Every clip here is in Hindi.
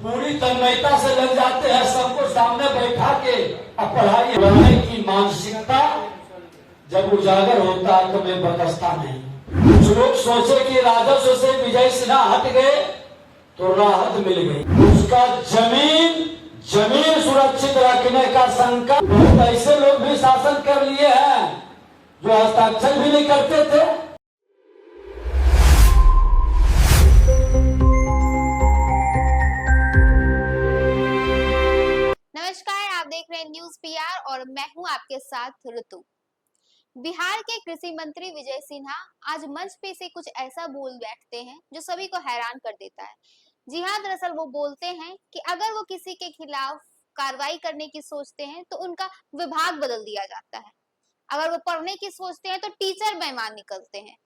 पूरी तन्मयता से लग जाते हैं, सबको सामने बैठा के अब पढ़ाई बढ़ाने की मानसिकता जब उजागर होता है तो मैं बकसता नहीं। कुछ लोग सोचे कि राजस्व से विजय सिन्हा हट गए तो राहत मिल गई, उसका जमीन सुरक्षित रखने का संकल्प। बहुत ऐसे लोग भी शासन कर लिए हैं जो हस्ताक्षर भी नहीं करते थे। नमस्कार, आप देख रहे हैं न्यूज पीआर और मैं हूं आपके साथ ऋतु। बिहार के कृषि मंत्री विजय सिन्हा आज मंच पे से कुछ ऐसा बोल बैठते हैं जो सभी को हैरान कर देता है। जी हां, दरअसल वो बोलते हैं कि अगर वो किसी के खिलाफ कार्रवाई करने की सोचते हैं तो उनका विभाग बदल दिया जाता है। अगर वो पढ़ने की सोचते हैं तो टीचर बेईमान निकलते हैं,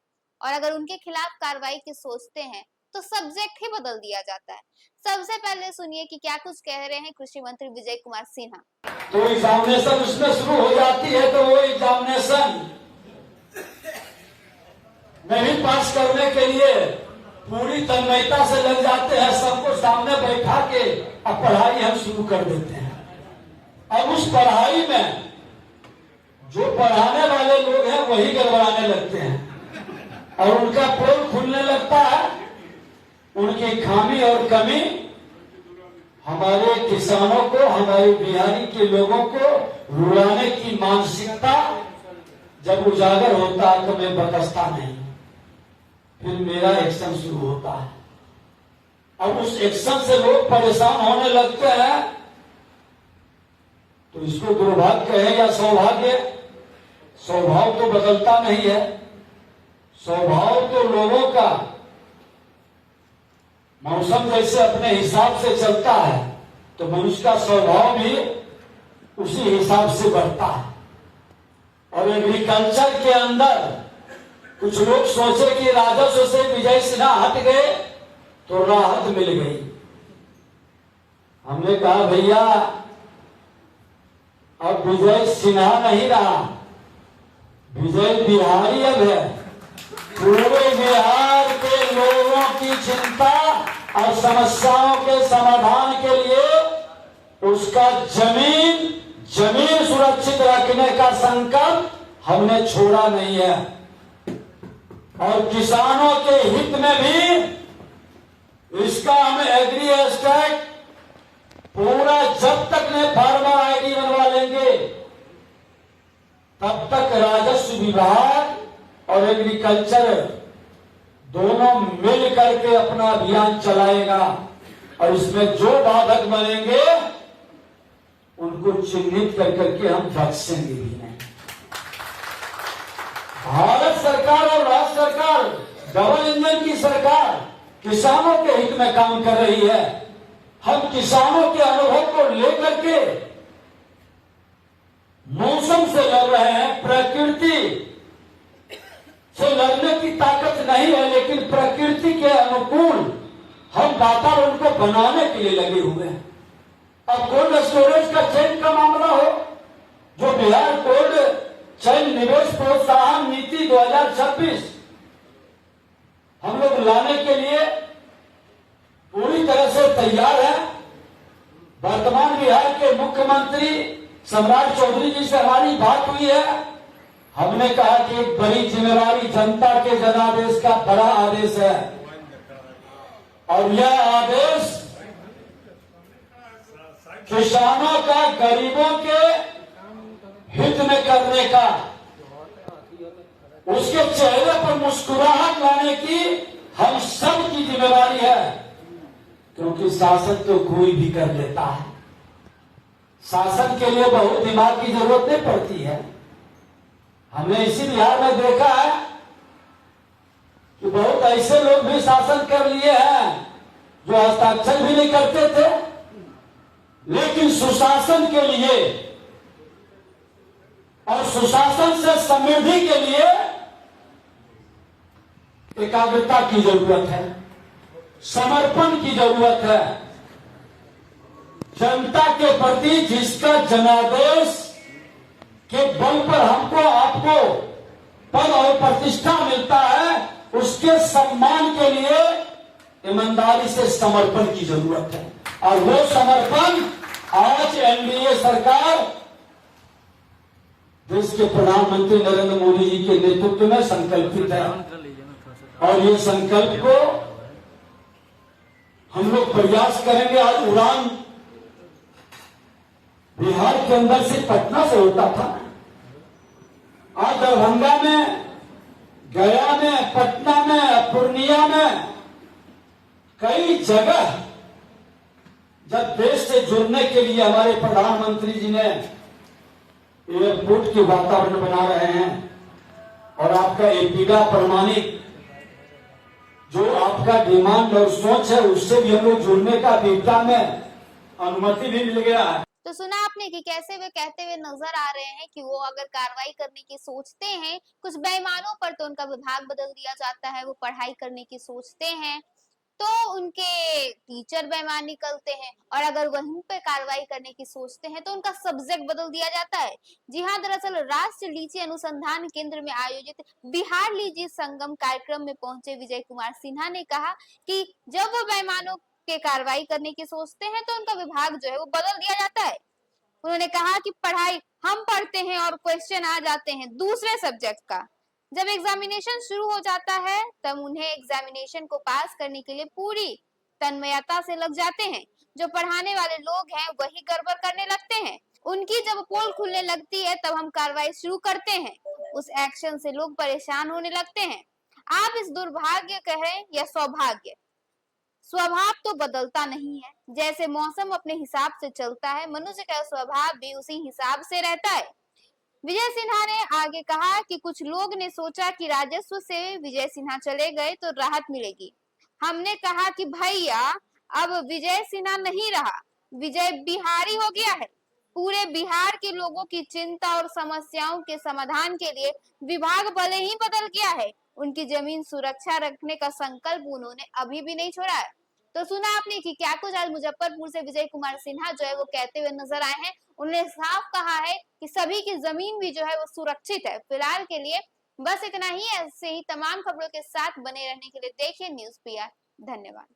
और अगर उनके खिलाफ कार्रवाई की सोचते हैं तो सब्जेक्ट ही बदल दिया जाता है। सबसे पहले सुनिए कि क्या कुछ कह रहे हैं कृषि मंत्री विजय कुमार सिन्हा। तो एग्जामिनेशन उसमें शुरू हो जाती है तो वो एग्जामिनेशन नहीं पास करने के लिए पूरी तन्मयता से लग जाते हैं, सबको सामने बैठा के अब पढ़ाई हम शुरू कर देते हैं। अब उस पढ़ाई में जो पढ़ाने वाले लोग हैं वही गड़बड़ाने लगते हैं और उनका पोल खुलने लगता है। उनकी खामी और कमी हमारे किसानों को, हमारे बिहारी के लोगों को रुलाने की मानसिकता जब उजागर होता है तो मैं बकसता नहीं, फिर मेरा एक्शन शुरू होता है। अब उस एक्शन से लोग परेशान होने लगते हैं तो इसको दुर्भाग्य कहे या सौभाग्य। स्वभाव तो बदलता नहीं है, स्वभाव तो लोगों का मौसम जैसे अपने हिसाब से चलता है तो मनुष्य का स्वभाव भी उसी हिसाब से बढ़ता है। और एग्रीकल्चर के अंदर कुछ लोग सोचे कि राजस्व से विजय सिन्हा हट गए तो राहत मिल गई। हमने कहा भैया अब विजय सिन्हा नहीं रहा, विजय बिहारी अब है। पूरे बिहार के लोगों की चिंता और समस्याओं के समाधान के लिए उसका जमीन सुरक्षित रखने का संकल्प हमने छोड़ा नहीं है। और किसानों के हित में भी इसका हम एग्री एस्टेट पूरा जब तक ने फार्मर आईडी बनवा लेंगे तब तक राजस्व विभाग और एग्रीकल्चर दोनों मिल करके अपना अभियान चलाएगा और इसमें जो बाधक बनेंगे उनको चिन्हित कर करके हम बख्शेंगे भी नहीं। भारत सरकार और राज्य सरकार डबल इंजन की सरकार किसानों के हित में काम कर रही है। हम किसानों के अनुभव को लेकर के मौसम से लड़ रहे हैं, प्रकृति से लड़ने की ताकत नहीं है, लेकिन प्रकृति के अनुकूल हम वातावरण को बनाने के लिए लगे हुए हैं। अब कोल्ड स्टोरेज का चयन का मामला हो, जो बिहार कोल्ड चयन निवेश प्रोत्साहन नीति 2026 हम लोग लाने के लिए पूरी तरह से तैयार है। वर्तमान बिहार के मुख्यमंत्री सम्राट चौधरी जी से हमारी बात हुई है। हमने कहा कि एक बड़ी जिम्मेवारी जनता के जनादेश का बड़ा आदेश है और यह आदेश किसानों का, गरीबों के हित में करने का, उसके चेहरे पर मुस्कुराहट लाने की हम सब की जिम्मेवारी है। क्योंकि शासन तो कोई भी कर लेता है, शासन के लिए बहुत दिमाग की जरूरत नहीं पड़ती है। हमने इसी बिहार में देखा है कि बहुत ऐसे लोग भी शासन कर लिए हैं जो हस्ताक्षर भी नहीं करते थे, लेकिन सुशासन के लिए और सुशासन से समृद्धि के लिए एकाग्रता की जरूरत है, समर्पण की जरूरत है। जनता के प्रति जिसका जनादेश के बल पर हमको आपको पद और प्रतिष्ठा मिलता है, उसके सम्मान के लिए ईमानदारी से समर्पण की जरूरत है। और वो समर्पण आज एनडीए सरकार देश के प्रधानमंत्री नरेंद्र मोदी जी के नेतृत्व में संकल्पित है। और ये संकल्प को हम लोग प्रयास करेंगे। आज उड़ान बिहार के अंदर से पटना से होता था, आज दरभंगा में, गया में, पटना में, पूर्णिया में, कई जगह जब देश से जुड़ने के लिए हमारे प्रधानमंत्री जी ने एयरपोर्ट के वातावरण बना रहे हैं। और आपका एपीडा प्रमाणित जो आपका डिमांड और सोच है, उससे भी हम लोग जुड़ने का विपदा में अनुमति भी मिल गया है। तो सुना आपने कि कैसे वे कहते हुए नजर आ रहे हैं कि वो अगर कार्रवाई करने की सोचते हैं कुछ बेईमानों पर तो उनका विभाग बदल दिया जाता है, वो पढ़ाई करने की सोचते हैं तो उनके टीचर बेईमान निकलते हैं, और अगर वहीं पे कार्रवाई करने की सोचते हैं तो उनका सब्जेक्ट बदल दिया जाता है। जी हाँ, दरअसल राष्ट्रीय लीची अनुसंधान केंद्र में आयोजित बिहार लीची संगम कार्यक्रम में पहुंचे विजय कुमार सिन्हा ने कहा कि जब वो बेईमानों के कार्रवाई करने की सोचते हैं तो उनका विभाग जो है वो बदल दिया जाता है। उन्होंने कहा कि पढ़ाई हम पढ़ते हैं और क्वेश्चन आ जाते हैं दूसरे सब्जेक्ट का। जब एग्जामिनेशन शुरू हो जाता है तब उन्हें एग्जामिनेशन को पास करने के लिए पूरी तन्मयता से लग जाते हैं। जो पढ़ाने वाले लोग हैं वही गड़बड़ करने लगते हैं। उनकी जब पोल खुलने लगती है तब हम कार्रवाई शुरू करते हैं। उस एक्शन से लोग परेशान होने लगते हैं। आप इस दुर्भाग्य कहें या सौभाग्य, स्वभाव तो बदलता नहीं है। जैसे मौसम अपने हिसाब से चलता है, मनुष्य का स्वभाव भी उसी हिसाब से रहता है। विजय सिन्हा ने आगे कहा कि कुछ लोग ने सोचा कि राजस्व से विजय सिन्हा चले गए तो राहत मिलेगी। हमने कहा कि भैया अब विजय सिन्हा नहीं रहा, विजय बिहारी हो गया है। पूरे बिहार के लोगों की चिंता और समस्याओं के समाधान के लिए विभाग भले ही बदल गया है, उनकी जमीन सुरक्षा रखने का संकल्प उन्होंने अभी भी नहीं छोड़ा है। तो सुना आपने कि क्या कुछ आज मुजफ्फरपुर से विजय कुमार सिन्हा जो है वो कहते हुए नजर आए हैं। उन्होंने साफ कहा है कि सभी की जमीन भी जो है वो सुरक्षित है। फिलहाल के लिए बस इतना ही। ऐसे ही तमाम खबरों के साथ बने रहने के लिए देखिए न्यूज़ पीआर। धन्यवाद।